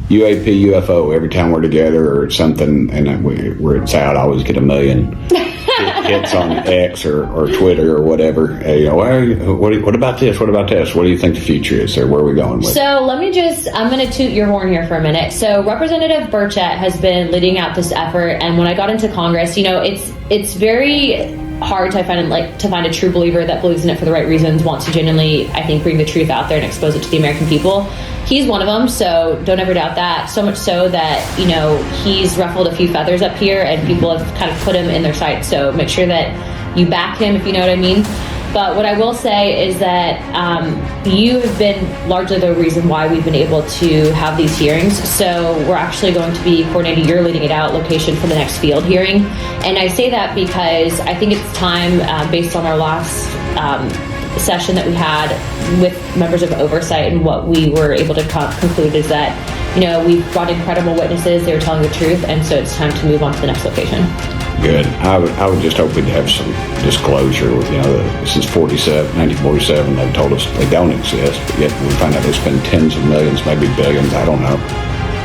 UAP, UFO, every time we're together or something, and we're it's out, I always get a million hits on X or Twitter or whatever. What about this? What about this? What do you think the future is, or where are we going with it? So I'm going to toot your horn here for a minute. So Representative Burchett has been leading out this effort, and when I got into Congress, it's very hard to find a true believer that believes in it for the right reasons, wants to genuinely, I think, bring the truth out there and expose it to the American people. He's one of them, so don't ever doubt that. So much so that, he's ruffled a few feathers up here and people have kind of put him in their sights. So make sure that you back him, if you know what I mean. But what I will say is that you have been largely the reason why we've been able to have these hearings. So we're actually going to be coordinating your leading it out location for the next field hearing. And I say that because I think it's time, based on our last session that we had with members of oversight, and what we were able to conclude is that, we've brought in credible witnesses, they were telling the truth, and so it's time to move on to the next location. Good. I would just hope we'd have some disclosure. Since 1947, they've told us they don't exist, but yet we find out they spend tens of millions, maybe billions, I don't know.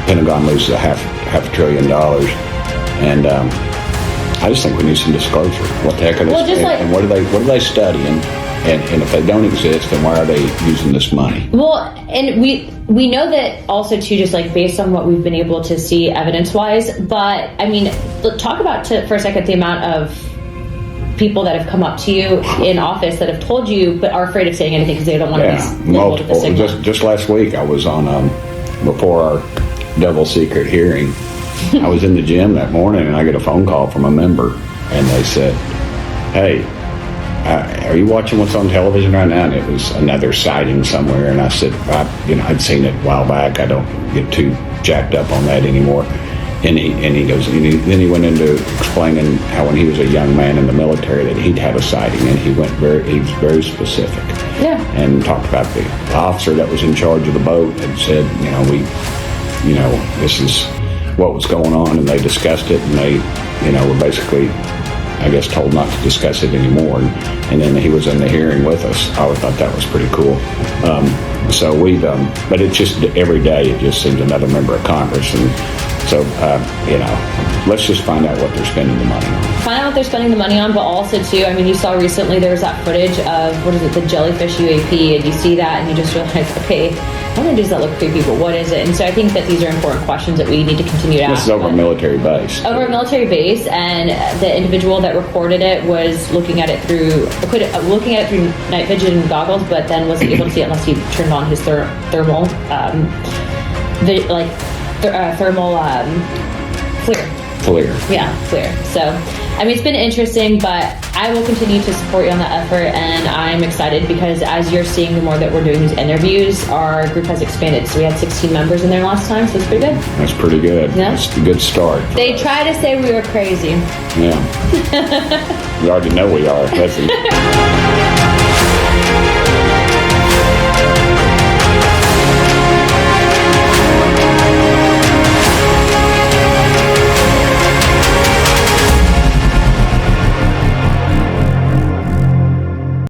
Pentagon loses a half $1 trillion, and I just think we need some disclosure. What the heck are they? And what are they studying? And if they don't exist, then why are they using this money? Well, and we know that also too, just based on what we've been able to see evidence-wise. But I mean, talk about for a second the amount of people that have come up to you in office that have told you, but are afraid of saying anything because they don't want to be multiple. Just last week, I was on before our double secret hearing. I was in the gym that morning, and I get a phone call from a member, and they said, "Hey, are you watching what's on television right now?" And it was another sighting somewhere. And I said, I'd seen it a while back. I don't get too jacked up on that anymore. And he goes, then he went into explaining how when he was a young man in the military that he'd had a sighting, and he was very specific. Yeah. And talked about the officer that was in charge of the boat and said, this is what was going on, and they discussed it, and they, were basically, I guess, told not to discuss it anymore. And then he was in the hearing with us. I thought that was pretty cool. So we've, but it's just every day it just seems another member of Congress. And so, let's just find out what they're spending the money on. Find out what they're spending the money on, but also too, I mean, you saw recently there was that footage of, the jellyfish UAP, and you see that and you just realize, okay, not only does that look creepy, but what is it? And so I think that these are important questions that we need to continue to ask. This is over a military base. Over a military base, and the individual that recorded it was looking at it through night vision goggles, but then wasn't able to see it unless he turned on his thermal FLIR. Yeah, FLIR. So, I mean, it's been interesting, but I will continue to support you on that effort, and I'm excited because as you're seeing, the more that we're doing these interviews, our group has expanded. So we had 16 members in there last time, so it's pretty good. That's pretty good. Yeah. That's a good start. They try to say we were crazy. Yeah. We already know we are. That's it.